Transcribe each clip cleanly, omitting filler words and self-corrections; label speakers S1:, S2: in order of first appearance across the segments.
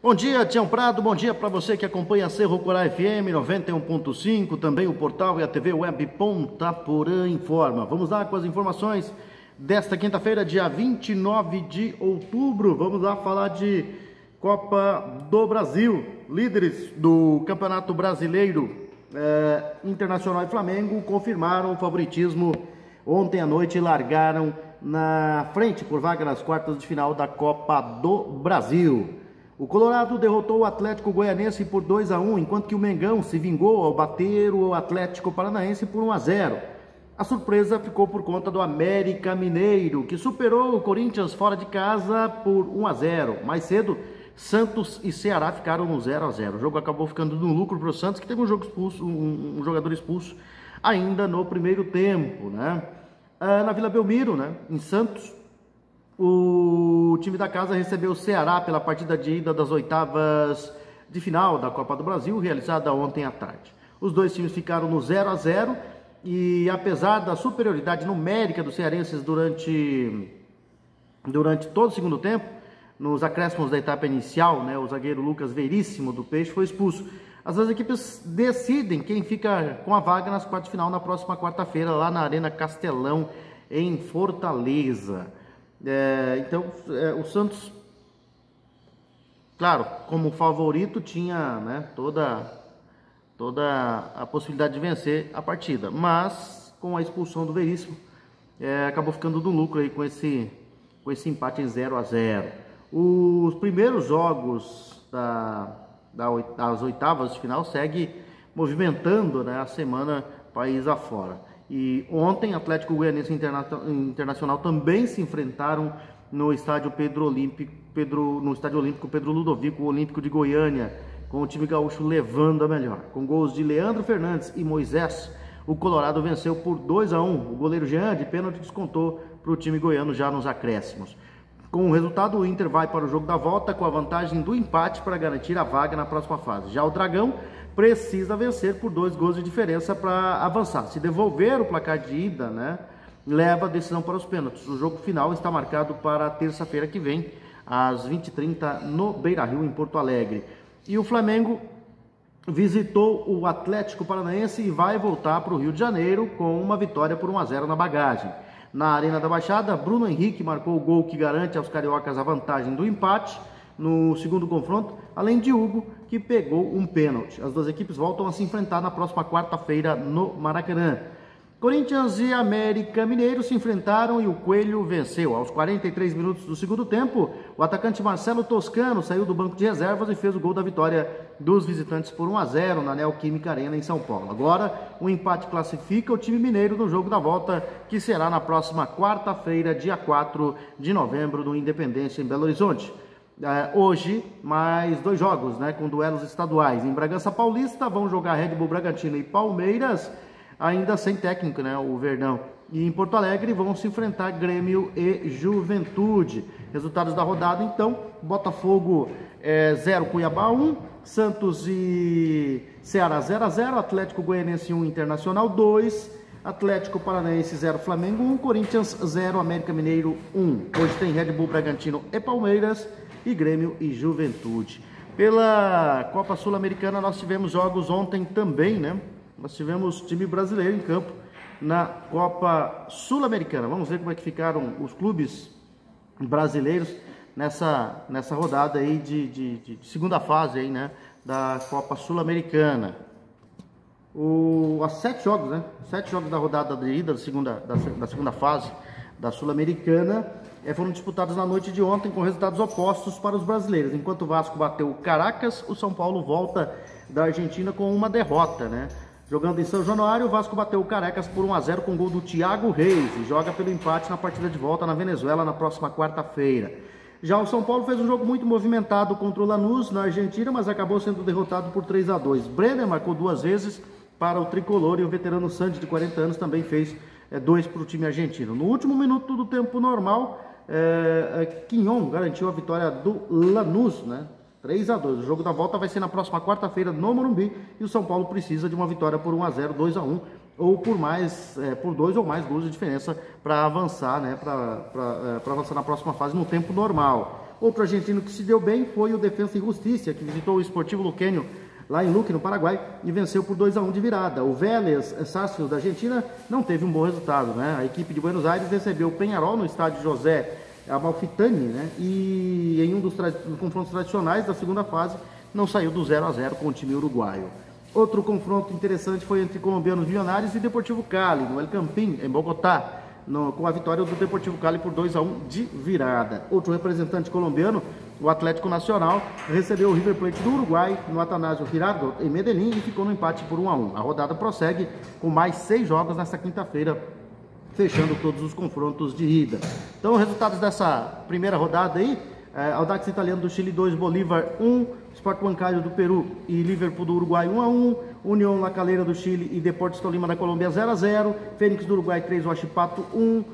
S1: Bom dia, Tião Prado, bom dia para você que acompanha a Cerro Corá FM 91.5, também o portal e a TV Web Ponta Porã Informa. Vamos lá com as informações desta quinta-feira, dia 29 de outubro. Vamos lá falar de Copa do Brasil. Líderes do Campeonato Brasileiro, Internacional e Flamengo confirmaram o favoritismo ontem à noite e largaram na frente por vaga nas quartas de final da Copa do Brasil. O Colorado derrotou o Atlético Goianiense por 2-1, enquanto que o Mengão se vingou ao bater o Atlético Paranaense por 1-0. A surpresa ficou por conta do América Mineiro, que superou o Corinthians fora de casa por 1-0. Mais cedo, Santos e Ceará ficaram no 0-0. O jogo acabou ficando no lucro para o Santos, que teve um jogador expulso ainda no primeiro tempo, né? Na Vila Belmiro, né, em Santos, o time da casa recebeu o Ceará pela partida de ida das oitavas de final da Copa do Brasil, realizada ontem à tarde. Os dois times ficaram no 0-0 e, apesar da superioridade numérica dos cearenses durante todo o segundo tempo, nos acréscimos da etapa inicial, né, o zagueiro Lucas Veríssimo do Peixe foi expulso. As duas equipes decidem quem fica com a vaga nas quartas de final na próxima quarta-feira, lá na Arena Castelão, em Fortaleza. Então, o Santos, claro, como favorito, tinha, né, toda a possibilidade de vencer a partida, mas com a expulsão do Veríssimo, acabou ficando no lucro aí com esse empate em 0-0. Os primeiros jogos das oitavas de final segue movimentando, né, a semana país afora. E ontem, Atlético Goianiense Internacional também se enfrentaram no Estádio Olímpico Pedro Ludovico, o Olímpico de Goiânia, com o time gaúcho levando a melhor. Com gols de Leandro Fernandes e Moisés, o Colorado venceu por 2-1. O goleiro Jean, de pênalti, descontou para o time goiano já nos acréscimos. Com o resultado, o Inter vai para o jogo da volta com a vantagem do empate para garantir a vaga na próxima fase. Já o Dragão precisa vencer por 2 gols de diferença para avançar. Se devolver o placar de ida, né, leva a decisão para os pênaltis. O jogo final está marcado para terça-feira que vem, às 20h30, no Beira-Rio, em Porto Alegre. E o Flamengo visitou o Atlético Paranaense e vai voltar para o Rio de Janeiro com uma vitória por 1-0 na bagagem. Na Arena da Baixada, Bruno Henrique marcou o gol que garante aos cariocas a vantagem do empate no segundo confronto, além de Hugo, que pegou um pênalti. As duas equipes voltam a se enfrentar na próxima quarta-feira no Maracanã. Corinthians e América Mineiro se enfrentaram e o Coelho venceu. Aos 43 minutos do segundo tempo, o atacante Marcelo Toscano saiu do banco de reservas e fez o gol da vitória dos visitantes por 1-0 na Neoquímica Arena em São Paulo. Agora, o empate classifica o time mineiro no jogo da volta, que será na próxima quarta-feira, dia 4 de novembro, no Independência, em Belo Horizonte. Hoje, mais 2 jogos, né, com duelos estaduais. Em Bragança Paulista, vão jogar Red Bull Bragantino e Palmeiras, ainda sem técnico, né, o Verdão. E em Porto Alegre vão se enfrentar Grêmio e Juventude. Resultados da rodada, então: Botafogo 0, Cuiabá 1, Santos e Ceará 0-0, Atlético Goianiense 1, Internacional 2, Atlético Paranaense 0, Flamengo 1, Corinthians 0, América Mineiro 1. Hoje tem Red Bull Bragantino e Palmeiras e Grêmio e Juventude. Pela Copa Sul-Americana nós tivemos jogos ontem também, né? Nós tivemos time brasileiro em campo na Copa Sul-Americana. Vamos ver como é que ficaram os clubes brasileiros nessa rodada aí de segunda fase aí, né, da Copa Sul-Americana. As 7 jogos, né? 7 jogos da rodada de ida da segunda fase da Sul-Americana foram disputados na noite de ontem com resultados opostos para os brasileiros. Enquanto o Vasco bateu o Caracas, o São Paulo volta da Argentina com uma derrota, né? Jogando em São Januário, o Vasco bateu o Caracas por 1-0 com gol do Thiago Reis e joga pelo empate na partida de volta na Venezuela na próxima quarta-feira. Já o São Paulo fez um jogo muito movimentado contra o Lanús na Argentina, mas acabou sendo derrotado por 3-2. Brenner marcou 2 vezes para o tricolor e o veterano Sandy, de 40 anos, também fez 2 para o time argentino. No último minuto do tempo normal, Quinhon garantiu a vitória do Lanús, né? 3-2. O jogo da volta vai ser na próxima quarta-feira no Morumbi e o São Paulo precisa de uma vitória por 1-0, 2-1 ou por 2 ou mais gols de diferença para avançar, né? Para avançar na próxima fase no tempo normal. Outro argentino que se deu bem foi o Defensa e Justiça, que visitou o Sportivo Luqueño lá em Luque, no Paraguai, e venceu por 2-1 de virada. O Vélez Sarsfield da Argentina não teve um bom resultado, né? A equipe de Buenos Aires recebeu o Peñarol no estádio José Amalfitani, né? E em um dos confrontos tradicionais da segunda fase não saiu do 0-0 com o time uruguaio. Outro confronto interessante foi entre colombianos Millonarios e Deportivo Cali, no El Campín, em Bogotá, com a vitória do Deportivo Cali por 2-1 de virada. Outro representante colombiano, o Atlético Nacional, recebeu o River Plate do Uruguai no Atanásio Girardot em Medellín e ficou no empate por 1-1. A rodada prossegue com mais 6 jogos nesta quinta-feira, fechando todos os confrontos de ida. Então, resultados dessa primeira rodada aí: Audax Italiano do Chile 2, Bolívar 1, Sport Huancayo do Peru e Liverpool do Uruguai 1-1, União La Calera do Chile e Deportes Tolima da Colômbia 0-0, Fênix do Uruguai 3, Huachipato 1,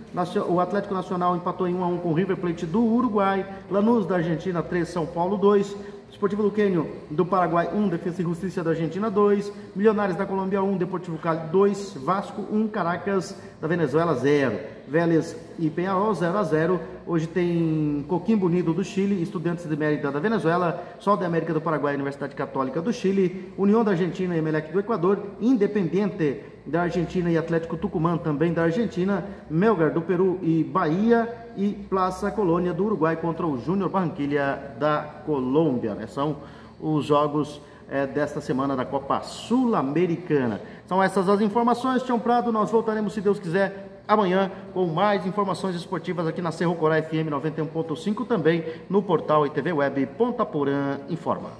S1: o Atlético Nacional empatou em 1-1 com o River Plate do Uruguai, Lanús da Argentina 3, São Paulo 2, Sportivo Luqueño do Paraguai 1, Defensa e Justiça da Argentina 2, Milionários da Colômbia 1, Deportivo Cali 2, Vasco 1, Caracas da Venezuela 0, Vélez e Peñarol 0-0. Hoje tem Coquimbo Unido do Chile, Estudiantes de Mérida da Venezuela, Sol de América do Paraguai, Universidade Católica do Chile, União da Argentina e Emelec do Equador, Independiente da Argentina e Atlético Tucumã também da Argentina, Melgar do Peru e Bahia, e Plaza Colônia do Uruguai contra o Júnior Barranquilla da Colômbia, né? São os jogos desta semana da Copa Sul-Americana. São essas as informações, Tião Prado. Nós voltaremos, se Deus quiser, amanhã com mais informações esportivas aqui na Cerro Corá FM 91.5, também no portal e TV Web Ponta Porã Informa.